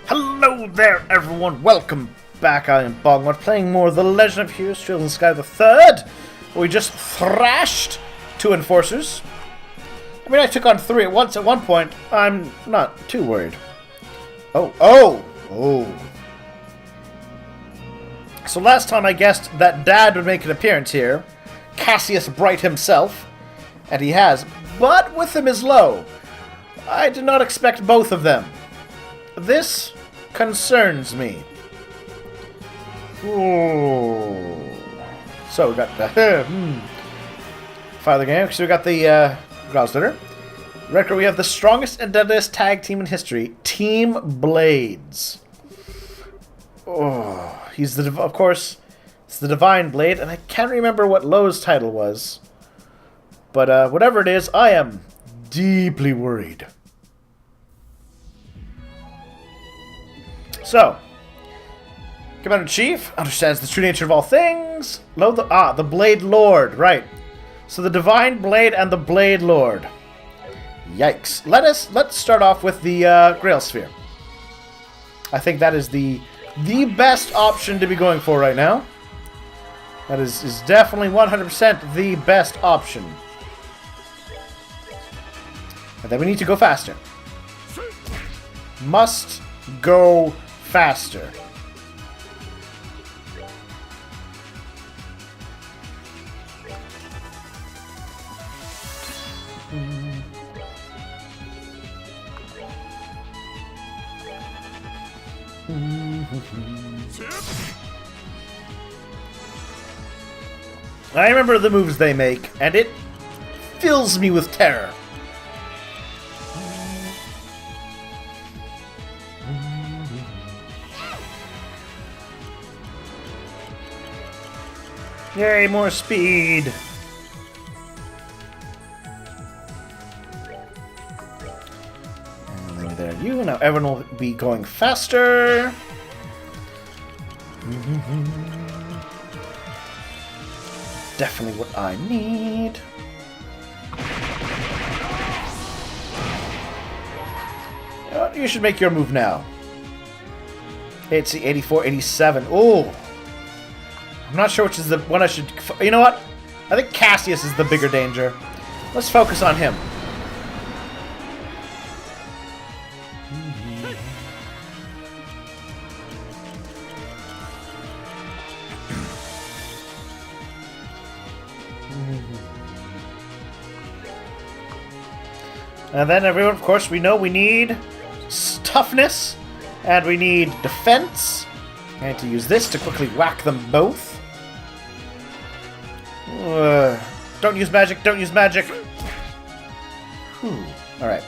Hello there, everyone. Welcome back. I am BogMod, playing more The Legend of Heroes Trails in the Sky the Third. We just thrashed 2 enforcers. I mean, I took on 3 at once at one point. I'm not too worried. Oh. So last time I guessed that Dad would make an appearance here. Cassius Bright himself. And he has. But with him is Low. I did not expect both of them. This concerns me. Ooh. So we got the fire the game. So we got the Growslitter. Record, we have the strongest and deadliest tag team in history, Team Blades. Oh, he's of course, it's the Divine Blade, and I can't remember what Low's title was. But whatever it is, I am deeply worried. So, Commander-in-Chief understands the true nature of all things. The Blade Lord, right. So the Divine Blade and the Blade Lord. Yikes. Let's start off with the Grail Sphere. I think that is the best option to be going for right now. That is definitely 100% the best option. And then we need to go faster. Must go faster. I remember the moves they make, and it fills me with terror. Yay, more speed! And then there you. Now everyone will be going faster. Definitely what I need. You know what? You should make your move now. It's the 84, 87. Ooh! I'm not sure which is the one I should... You know what? I think Cassius is the bigger danger. Let's focus on him. And then everyone, of course, we know we need toughness, and we need defense. I need to use this to quickly whack them both. Don't use magic, don't use magic. Alright.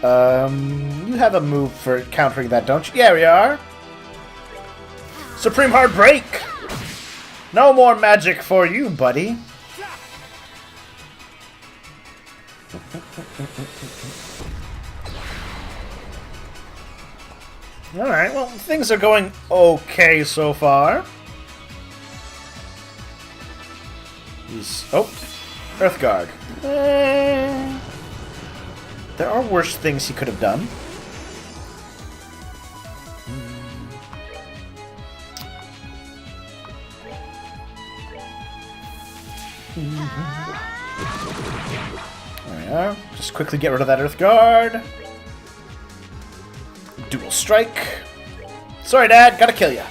You have a move for countering that, don't you? Yeah, we are. Supreme Hard Break! No more magic for you, buddy. Alright, well, things are going okay so far. Earthguard. There are worse things he could have done. There we are. Just quickly get rid of that Earthguard. Dual strike. Sorry, Dad, gotta kill ya.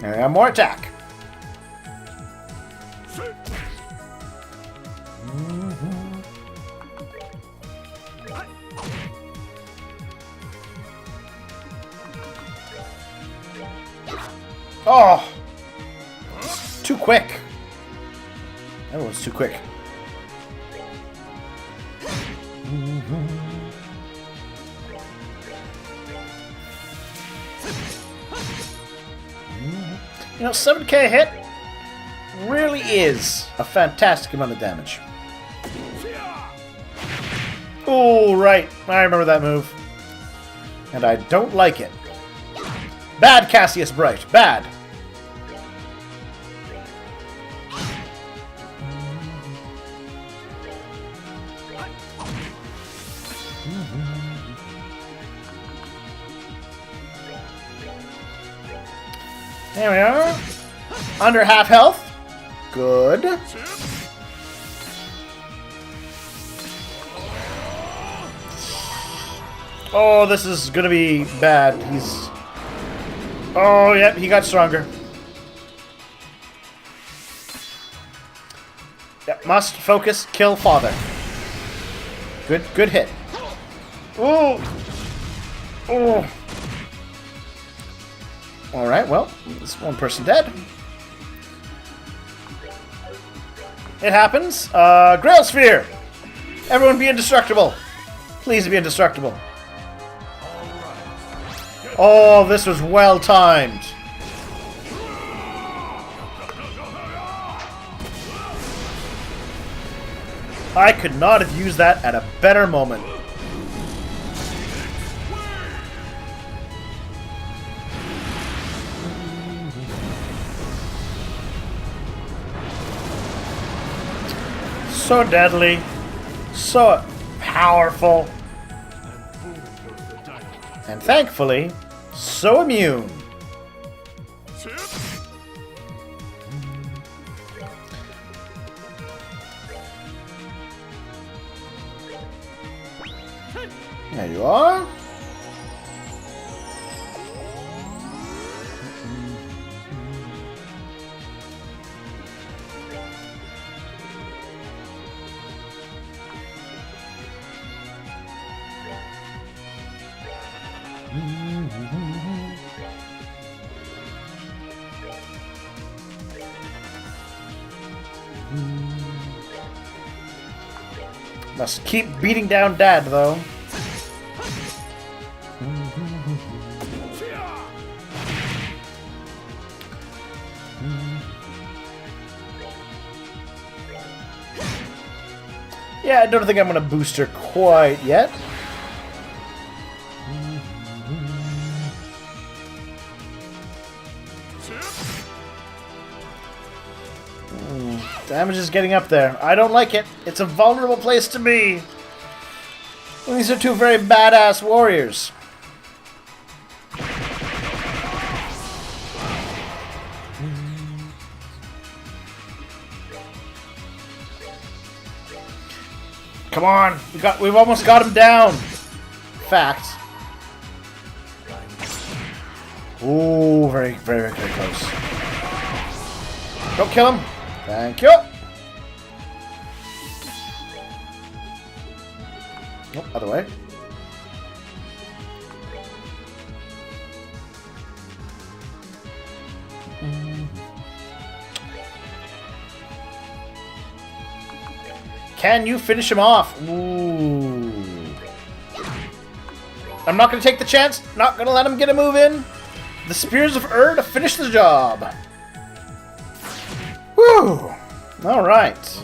There we are, more attack. Oh! Too quick. Everyone's too quick. You know, 7k hit really is a fantastic amount of damage. Oh, right. I remember that move. And I don't like it. Bad, Cassius Bright. Bad. There we are. Under half health. Good. Oh, this is gonna be bad. He's... Oh, yep, he got stronger. Yep, must focus, kill father. Good hit. Ooh. Ooh. Alright, well, there's one person dead. It happens. Grail Sphere! Everyone be indestructible. Please be indestructible. Oh, this was well timed. I could not have used that at a better moment. So deadly, so powerful, and thankfully, so immune. There you are. Must keep beating down Dad, though. Yeah, I don't think I'm going to boost her quite yet. Damage is getting up there. I don't like it. It's a vulnerable place to be. These are two very badass warriors. Come on, we've almost got him down. Fact. Ooh, very close. Don't kill him. Thank you. Nope, other way. Can you finish him off? Ooh. I'm not going to take the chance. Not going to let him get a move in. The Spears of to finish the job. Woo! All right.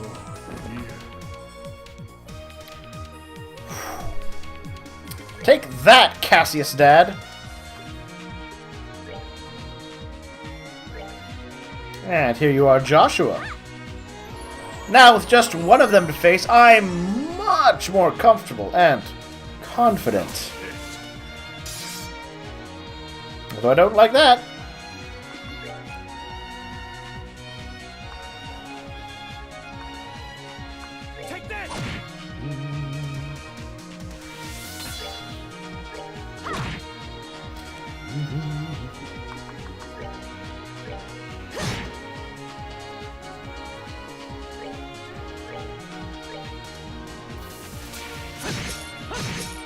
Take that, Cassius Dad. And here you are, Joshua. Now, with just one of them to face, I'm much more comfortable and confident. Although I don't like that. Take that.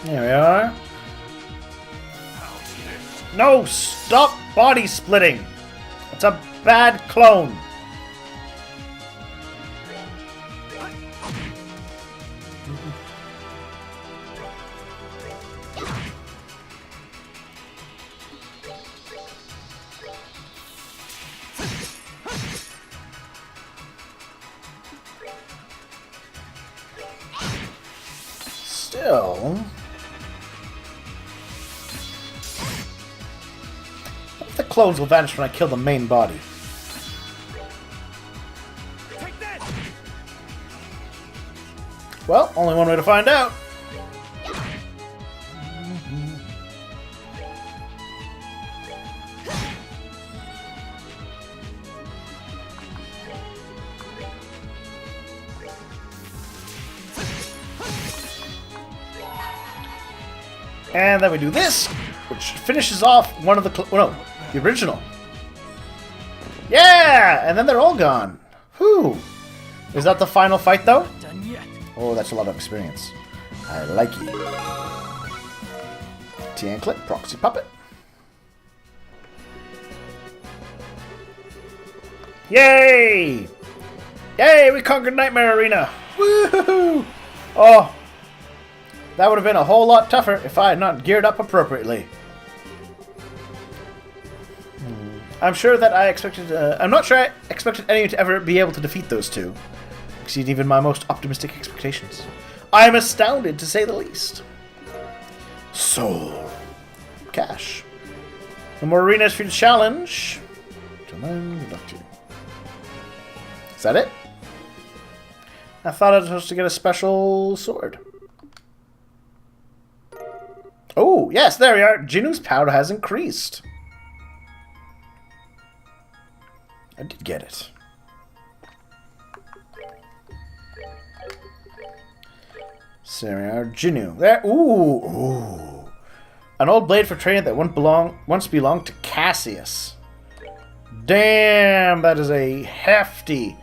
There we are. No! Stop body splitting! It's a bad clone. Still... the clones will vanish when I kill the main body. Well, only one way to find out. And then we do this, which finishes off one of the... the original. Yeah! And then they're all gone. Whew. Is that the final fight, though? Oh, that's a lot of experience. I like it. T-anklet, proxy puppet. Yay! Yay, we conquered Nightmare Arena! Woohoo! Oh, that would have been a whole lot tougher if I had not geared up appropriately. I'm sure that I'm not sure I expected anyone to ever be able to defeat those two. Exceed even my most optimistic expectations. I am astounded, to say the least. Soul. Cash. No more arenas for you to challenge. Is that it? I thought I was supposed to get a special sword. Oh, yes, there we are. Jinu's power has increased. I did get it. So there we are. Jinu. There. Ooh. An old blade for training that once belonged to Cassius. Damn, that is a hefty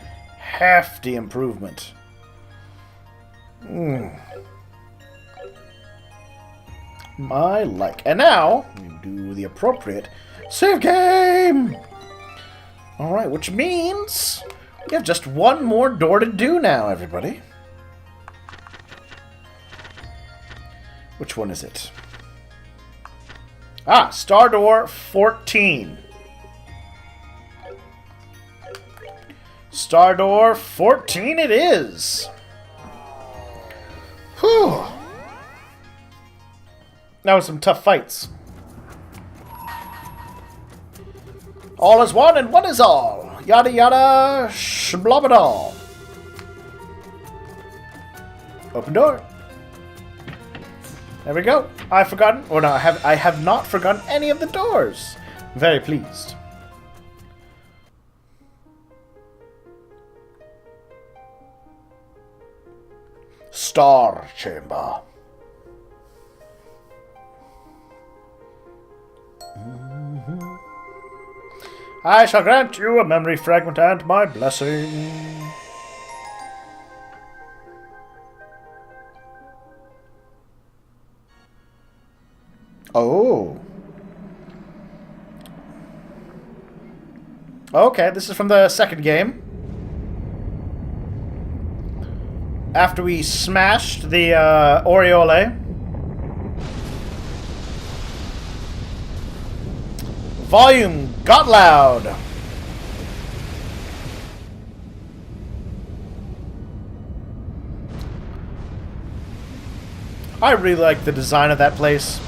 improvement. I like. And now, we do the appropriate save game! Alright, which means we have just one more door to do now, everybody. Which one is it? Ah, Star Door 14. Star Door 14 it is. Whew. That was some tough fights. All is one and one is all. Yada yada shlobadall. Open door. There we go. I've forgotten. Oh no, I have not forgotten any of the doors. Very pleased. Star Chamber. I shall grant you a memory fragment and my blessing. Oh. Okay, this is from the second game. After we smashed the Aureole. Volume got loud. I really like the design of that place.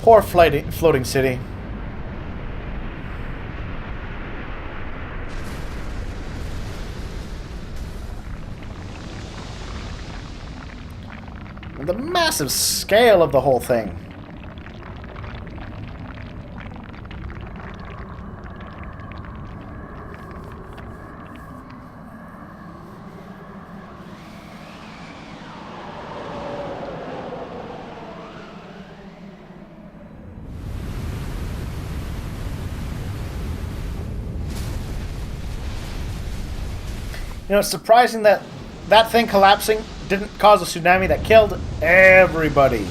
Poor floating city. And the massive scale of the whole thing. You know, it's surprising that that thing collapsing didn't cause a tsunami that killed everybody.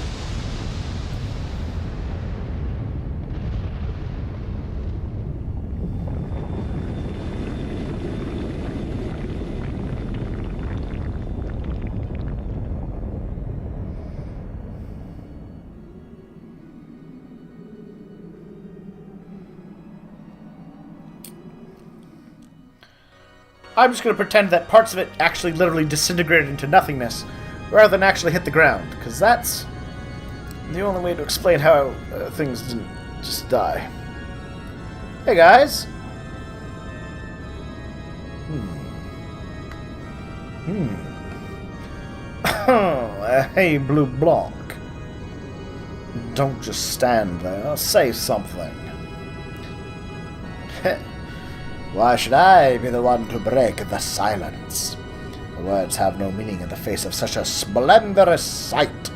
I'm just going to pretend that parts of it actually literally disintegrated into nothingness, rather than actually hit the ground, because that's the only way to explain how things didn't just die. Hey guys! Hey, Blue Blanc. Don't just stand there. Say something. Why should I be the one to break the silence? Words have no meaning in the face of such a splendorous sight.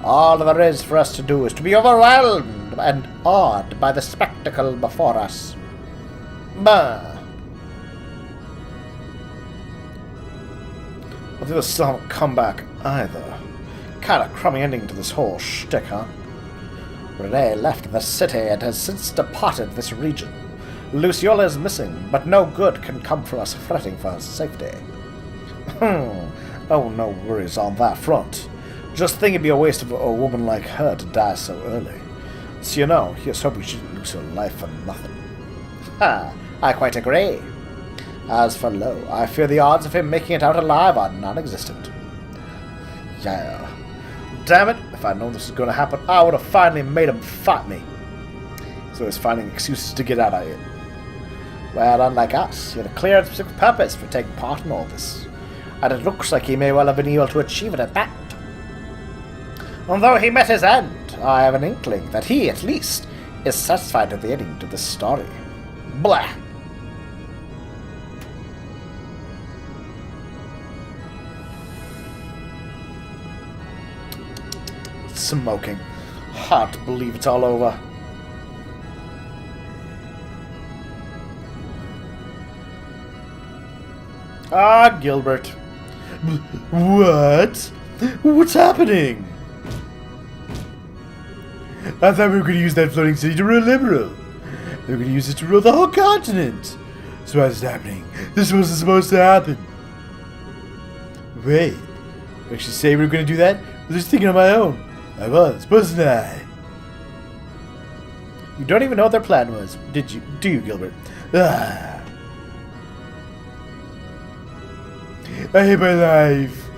All there is for us to do is to be overwhelmed and awed by the spectacle before us. Bah! Well, they still haven't come back either. Kind of crummy ending to this whole shtick, huh? Renee left the city and has since departed this region. Luciola is missing, but no good can come from us fretting for her safety. Oh, no worries on that front. Just think it'd be a waste of a woman like her to die so early. So you know, here's hoping she didn't lose her life for nothing. Ha! I quite agree. As for Lo, I fear the odds of him making it out alive are non-existent. Yeah. Damn it, if I'd known this was going to happen, I would have finally made him fight me. So he's finding excuses to get out of it. Well, unlike us, he had a clear and specific purpose for taking part in all this. And it looks like he may well have been able to achieve it at that. Although he met his end, I have an inkling that he, at least, is satisfied with the ending to this story. Blah! Smoking. Hard to believe it's all over. Ah, Gilbert. What? What's happening? I thought we were going to use that floating city to rule Liberal. They were going to use it to rule the whole continent. So what's happening? This wasn't supposed to happen. Wait. Did I actually say we were going to do that? I was just thinking on my own. I was, wasn't I? You don't even know what their plan was, did you? Do you, Gilbert? Ah. I hate my life.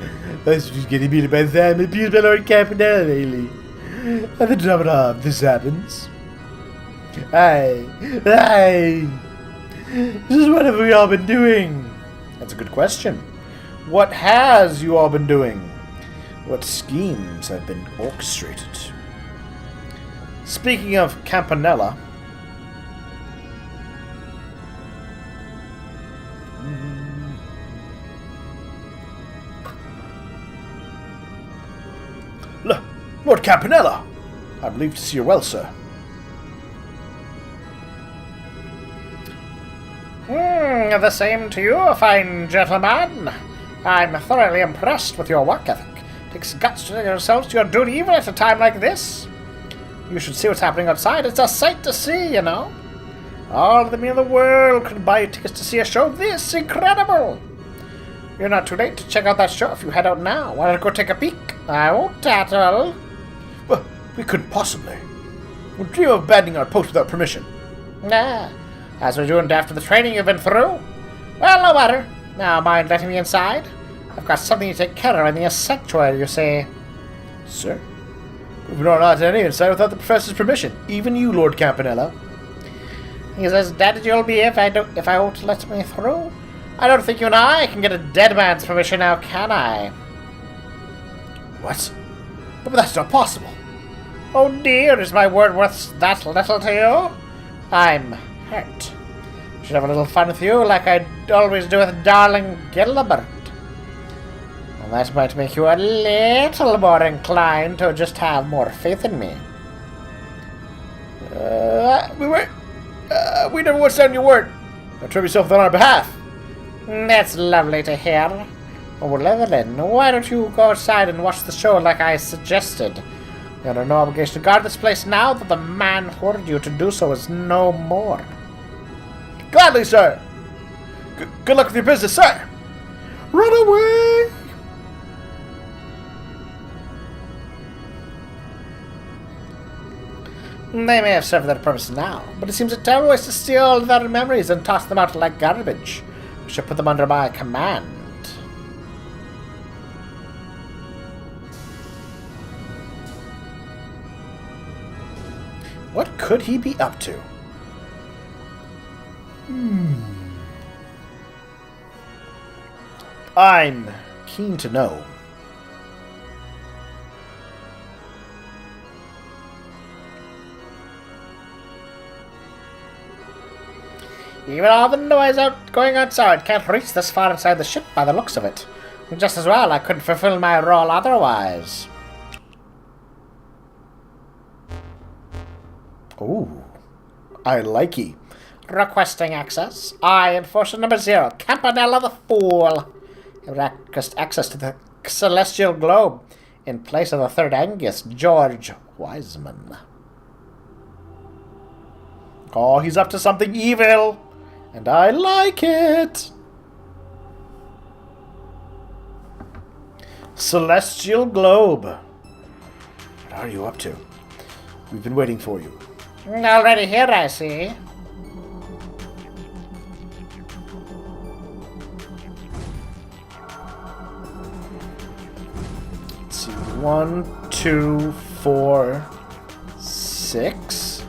I was just getting beaten by Sam and abused by Lord Campanella lately. And then drop it off. This happens. Aye. What have we all been doing? That's a good question. What has you all been doing? What schemes have been orchestrated? Speaking of Campanella... Lord Campanella! I'm relieved to see you well, sir. The same to you, fine gentleman. I'm thoroughly impressed with your work ethic. It takes guts to take yourselves to your duty even at a time like this. You should see what's happening outside. It's a sight to see, you know. All the men in the world could buy tickets to see a show this incredible. You're not too late to check out that show if you head out now. Why don't you go take a peek? I won't tattle. Well, we couldn't possibly. We'd dream of abandoning our post without permission. Nah, as we're doing after the training you've been through. Well, no matter. Now, mind letting me inside? I've got something to take care of in the sanctuary, you see. Sir? We've not allowed any inside without the professor's permission. Even you, Lord Campanella. He's as dead as you'll be if I won't let me through. I don't think you and I can get a dead man's permission now, can I? What? But that's not possible. Oh dear, is my word worth that little to you? I'm hurt. Should have a little fun with you like I always do with darling Gilbert. And that might make you a little more inclined to just have more faith in me. We never once said your word. Attribute yourself on our behalf. That's lovely to hear. Well, Evelyn, why don't you go outside and watch the show like I suggested? You're under no obligation to guard this place now that the man who ordered you to do so is no more. Gladly, sir. Good luck with your business, sir. Run away! They may have served their purpose now, but it seems a terrible waste to steal their memories and toss them out like garbage. We should put them under my command. What could he be up to? I'm keen to know. Even all the noise going outside can't reach this far inside the ship by the looks of it. Just as well I couldn't fulfill my role otherwise. Ooh, I likey. Requesting access. I, Enforcer number 0, Campanella the Fool. Request access to the celestial globe in place of the third Angus, George Wiseman. Oh, he's up to something evil, and I like it. Celestial globe. What are you up to? We've been waiting for you. Already here, I see. Let's see. 1, 2, 4, 6.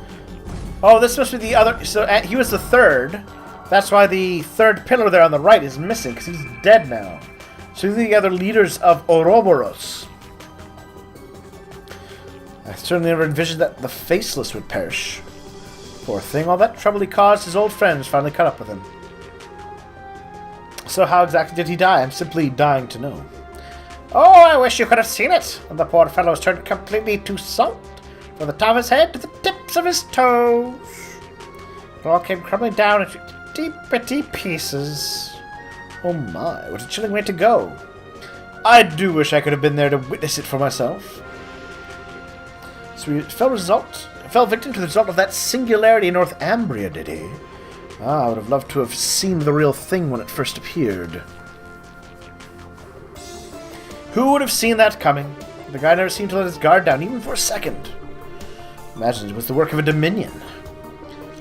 Oh, this must be the other. So he was the third. That's why the third pillar there on the right is missing, because he's dead now. So these are the other leaders of Ouroboros. I certainly never envisioned that the Faceless would perish. Poor thing, all that trouble he caused, his old friends finally caught up with him. So how exactly did he die? I'm simply dying to know. Oh, I wish you could have seen it. And the poor fellow was turned completely to salt, from the top of his head to the tips of his toes. It all came crumbling down into itty-bitty pieces. Oh my, what a chilling way to go. I do wish I could have been there to witness it for myself. So he fell victim to the result of that singularity in Northumbria, did he? Ah, I would have loved to have seen the real thing when it first appeared. Who would have seen that coming? The guy never seemed to let his guard down, even for a second. Imagine it was the work of a Dominion.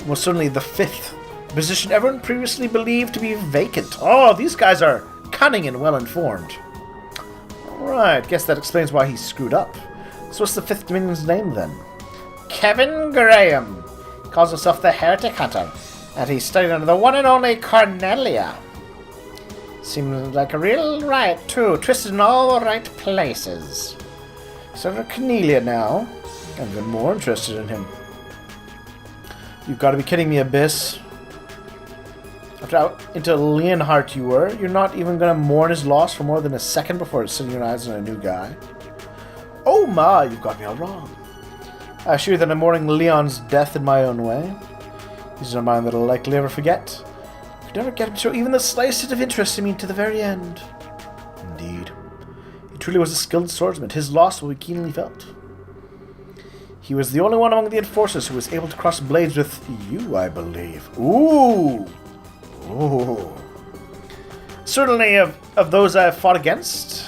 Most certainly the 5th. A position everyone previously believed to be vacant. Oh, these guys are cunning and well-informed. Alright, guess that explains why he screwed up. So what's the 5th Dominion's name, then? Kevin Graham. He calls himself the Heretic Hunter, and he studied under the one and only Cornelia. Seems like a real riot, too, twisted in all the right places. So for Cornelia now, I'm even more interested in him. You've got to be kidding me, Abyss. After how into Leonhardt you were, you're not even going to mourn his loss for more than a second before setting your eyes on a new guy. Oh my, you've got me all wrong. I assure you that I'm mourning Leon's death in my own way. He's a man that I'll likely never forget. Could never get him to show even the slightest bit of interest in me to the very end. Indeed. He truly was a skilled swordsman. His loss will be keenly felt. He was the only one among the enforcers who was able to cross blades with you, I believe. Ooh! Ooh. Certainly, of those I have fought against,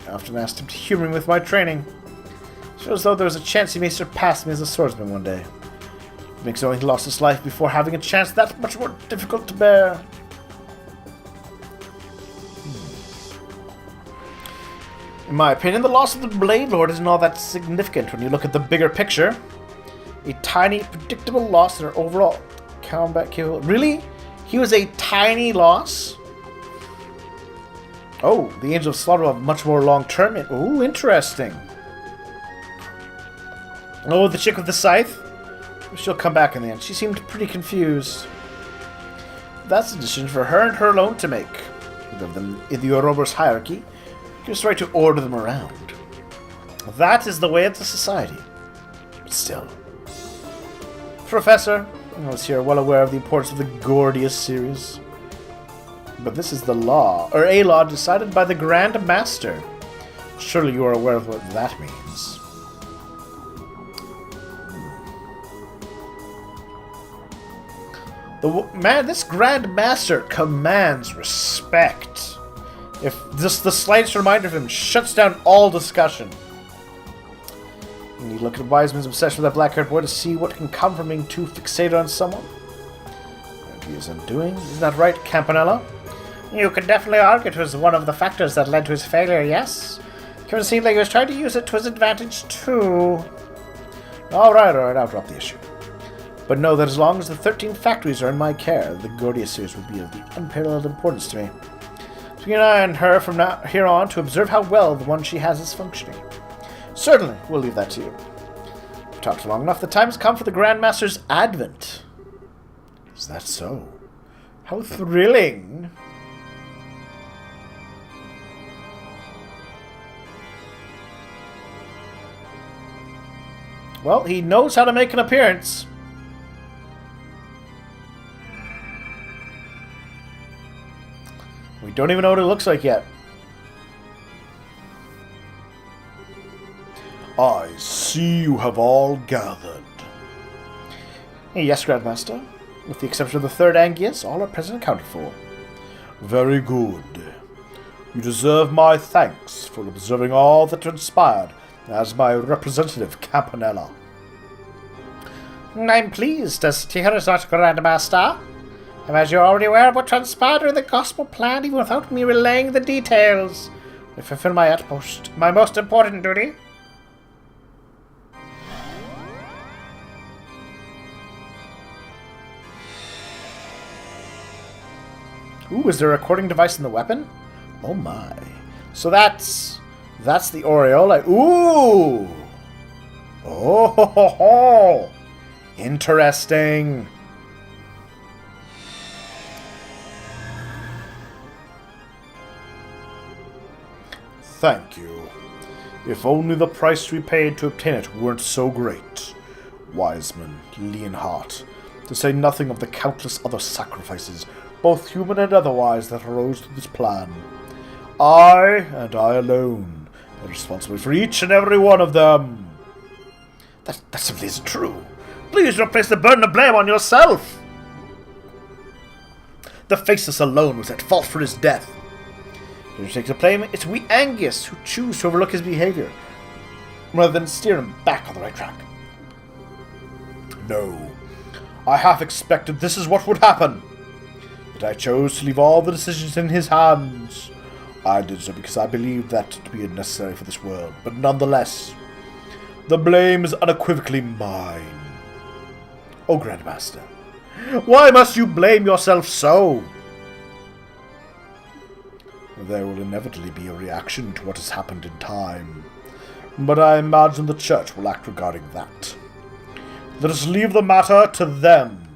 I often asked him to humor me with my training. Feels as though there was a chance he may surpass me as a swordsman one day. It makes knowing he lost his life before having a chance that much more difficult to bear. In my opinion, the loss of the Blade Lord isn't all that significant when you look at the bigger picture. A tiny, predictable loss in our overall combat capability. Really? He was a tiny loss? Oh, the Angel of Slaughter will have much more long-term. Ooh, interesting. Oh, the chick with the scythe? She'll come back in the end. She seemed pretty confused. That's a decision for her and her alone to make. Of them in the Ouroboros hierarchy, just right to order them around. That is the way of the society. But still. Professor, I was here well aware of the importance of the Gordius series. But this is the law, or a law decided by the Grand Master. Surely you are aware of what that means. This Grand Master commands respect. If just the slightest reminder of him shuts down all discussion. You need to look at Wiseman's obsession with that black-haired boy to see what can come from being too fixated on someone. What he is undoing. Isn't that right, Campanella? You could definitely argue it was one of the factors that led to his failure, yes? Kevin seemed like he was trying to use it to his advantage, too. Alright, I'll drop the issue. But know that as long as the 13 factories are in my care, the Gordius series will be of the unparalleled importance to me. Between I and her from now here on to observe how well the one she has is functioning. Certainly, we'll leave that to you. We've talked long enough. The time has come for the Grandmaster's advent. Is that so? How thrilling! Well, he knows how to make an appearance. We don't even know what it looks like yet. I see you have all gathered. Yes, Grandmaster. With the exception of the third Angius, all are present accounted for. Very good. You deserve my thanks for observing all that transpired as my representative, Campanella. I'm pleased to hear it, Grandmaster. As you're already aware of what transpired in the gospel plan, even without me relaying the details, I fulfill my most important duty. Ooh, is there a recording device in the weapon? Oh my. So that's the aureole. Ooh! Oh ho ho ho! Interesting. Thank you. If only the price we paid to obtain it weren't so great. Wiseman, Leonhardt, to say nothing of the countless other sacrifices, both human and otherwise, that arose to this plan. I, and I alone, are responsible for each and every one of them. That simply isn't true. Please don't place the burden of blame on yourself. The Faceless alone was at fault for his death. If you take the blame, it's we Angius who choose to overlook his behavior, rather than steer him back on the right track. No, I half expected this is what would happen, but I chose to leave all the decisions in his hands. I did so because I believed that to be necessary for this world, but nonetheless, the blame is unequivocally mine. Oh, Grandmaster, why must you blame yourself so? There will inevitably be a reaction to what has happened in time, but I imagine the Church will act regarding that. Let us leave the matter to them.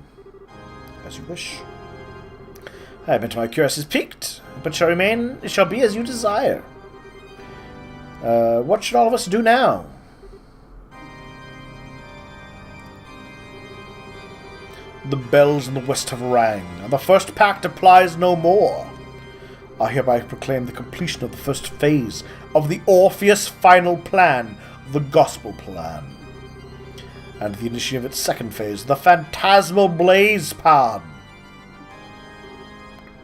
As you wish. I admit my curiosity is piqued, but it shall be as you desire. What should all of us do now? The bells in the west have rang, and the first pact applies no more. I hereby proclaim the completion of the first phase of the Orpheus final plan, the Gospel Plan, and the initiation of its second phase, the Phantasmal Blaze Plan.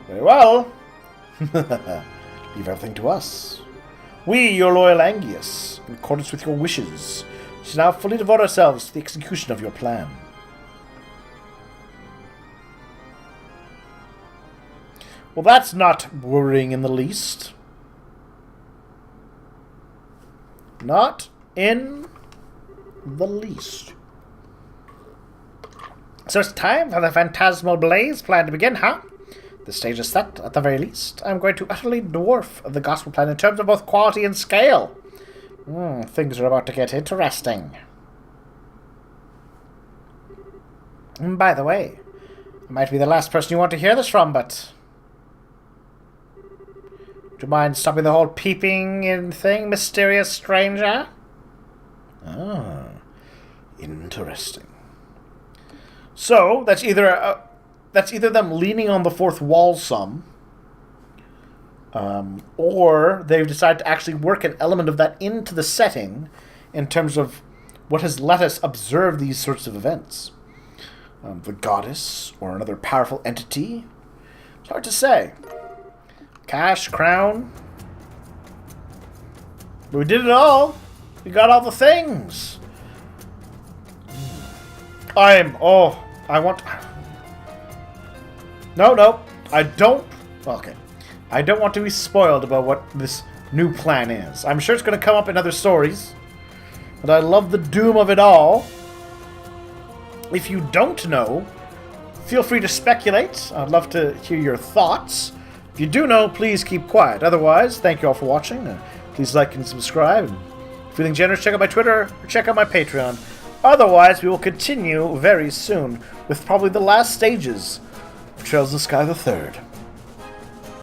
Very well. Leave everything to us. We, your loyal Angius, in accordance with your wishes, shall now fully devote ourselves to the execution of your plan. Well, that's not worrying in the least. Not in the least. So it's time for the Phantasmal Blaze Plan to begin, huh? The stage is set, at the very least. I'm going to utterly dwarf the Gospel Plan in terms of both quality and scale. Things are about to get interesting. By the way, I might be the last person you want to hear this from, but... do you mind stopping the whole peeping in thing, mysterious stranger? Ah, interesting. So, that's either them leaning on the fourth wall some, or they've decided to actually work an element of that into the setting in terms of what has let us observe these sorts of events. The goddess, or another powerful entity? It's hard to say. Cash, crown. But we did it all. We got all the things. No, I don't. Okay. I don't want to be spoiled about what this new plan is. I'm sure it's going to come up in other stories. But I love the doom of it all. If you don't know, feel free to speculate. I'd love to hear your thoughts. If you do know, please keep quiet. Otherwise, thank you all for watching. Please like and subscribe. And if you're feeling generous, check out my Twitter or check out my Patreon. Otherwise, we will continue very soon with probably the last stages of Trails of the Sky the Third.